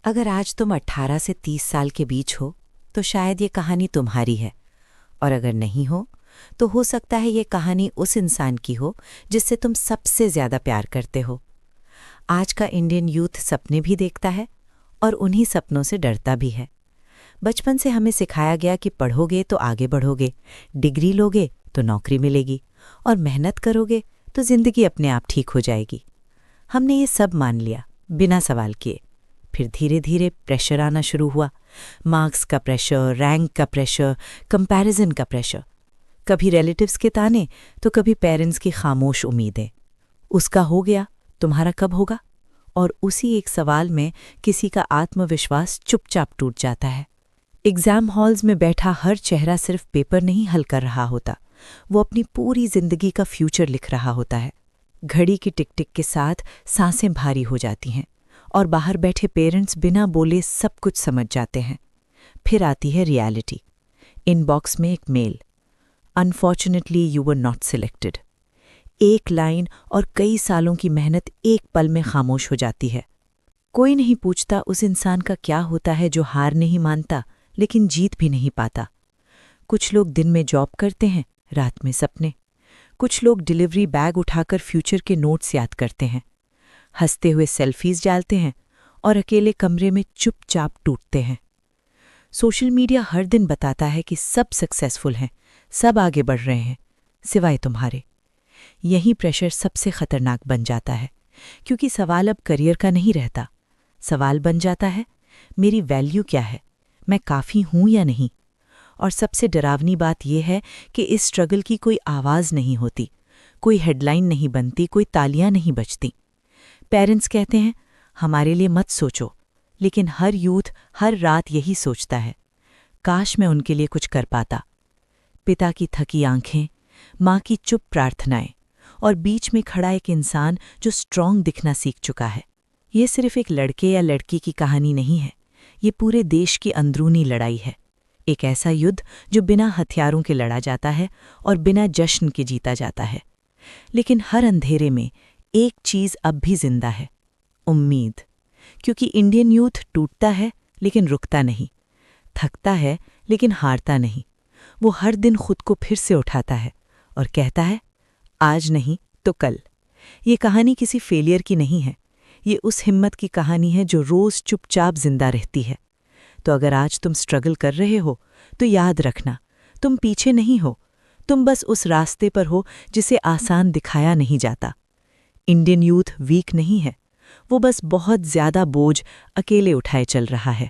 अगर आज तुम 18 से 30 साल के बीच हो तो शायद ये कहानी तुम्हारी है, और अगर नहीं हो सकता है ये कहानी उस इंसान की हो जिससे तुम सबसे ज्यादा प्यार करते हो। आज का इंडियन यूथ सपने भी देखता है और उन्हीं सपनों से डरता भी है। बचपन से हमें सिखाया गया कि पढ़ोगे तो आगे बढ़ोगे, डिग्री लोगे तो नौकरी मिलेगी, और मेहनत करोगे तो जिंदगी अपने आप ठीक हो जाएगी। हमने ये सब मान लिया बिना सवाल किए। फिर धीरे धीरे प्रेशर आना शुरू हुआ। मार्क्स का प्रेशर, रैंक का प्रेशर, कंपैरिजन का प्रेशर। कभी रिलेटिव्स के ताने तो कभी पेरेंट्स की खामोश उम्मीदें। उसका हो गया, तुम्हारा कब होगा? और उसी एक सवाल में किसी का आत्मविश्वास चुपचाप टूट जाता है। एग्जाम हॉल्स में बैठा हर चेहरा सिर्फ पेपर नहीं हल कर रहा होता, वो अपनी पूरी जिंदगी का फ्यूचर लिख रहा होता है। घड़ी की टिक टिक के साथ सांसें भारी हो जाती हैं और बाहर बैठे पेरेंट्स बिना बोले सब कुछ समझ जाते हैं। फिर आती है रियलिटी। इनबॉक्स में एक mail, unfortunately you were not selected. एक लाइन और कई सालों की मेहनत एक पल में खामोश हो जाती है। कोई नहीं पूछता उस इंसान का क्या होता है जो हार नहीं मानता लेकिन जीत भी नहीं पाता। कुछ लोग दिन में जॉब करते हैं, रात में सपने। कुछ लोग डिलीवरी बैग उठाकर फ्यूचर के नोट्स याद करते हैं, हंसते हुए सेल्फीज डालते हैं और अकेले कमरे में चुपचाप टूटते हैं। सोशल मीडिया हर दिन बताता है कि सब सक्सेसफुल हैं, सब आगे बढ़ रहे हैं, सिवाय तुम्हारे। यही प्रेशर सबसे खतरनाक बन जाता है, क्योंकि सवाल अब करियर का नहीं रहता। सवाल बन जाता है, मेरी वैल्यू क्या है, मैं काफ़ी हूं या नहीं। और सबसे डरावनी बात यह है कि इस स्ट्रगल की कोई आवाज़ नहीं होती, कोई हेडलाइन नहीं बनती, कोई तालियां नहीं बजती। पेरेंट्स कहते हैं हमारे लिए मत सोचो, लेकिन हर यूथ हर रात यही सोचता है, काश मैं उनके लिए कुछ कर पाता। पिता की थकी आंखें, माँ की चुप प्रार्थनाएं, और बीच में खड़ा एक इंसान जो स्ट्रॉन्ग दिखना सीख चुका है। ये सिर्फ एक लड़के या लड़की की कहानी नहीं है, ये पूरे देश की अंदरूनी लड़ाई है। एक ऐसा युद्ध जो बिना हथियारों के लड़ा जाता है और बिना जश्न के जीता जाता है। लेकिन हर अंधेरे में एक चीज़ अब भी जिंदा है, उम्मीद। क्योंकि इंडियन यूथ टूटता है लेकिन रुकता नहीं, थकता है लेकिन हारता नहीं। वो हर दिन खुद को फिर से उठाता है और कहता है, आज नहीं तो कल। ये कहानी किसी फेलियर की नहीं है, ये उस हिम्मत की कहानी है जो रोज़ चुपचाप जिंदा रहती है। तो अगर आज तुम स्ट्रगल कर रहे हो तो याद रखना, तुम पीछे नहीं हो, तुम बस उस रास्ते पर हो जिसे आसान दिखाया नहीं जाता। इंडियन यूथ वीक नहीं है, वो बस बहुत ज़्यादा बोझ अकेले उठाए चल रहा है।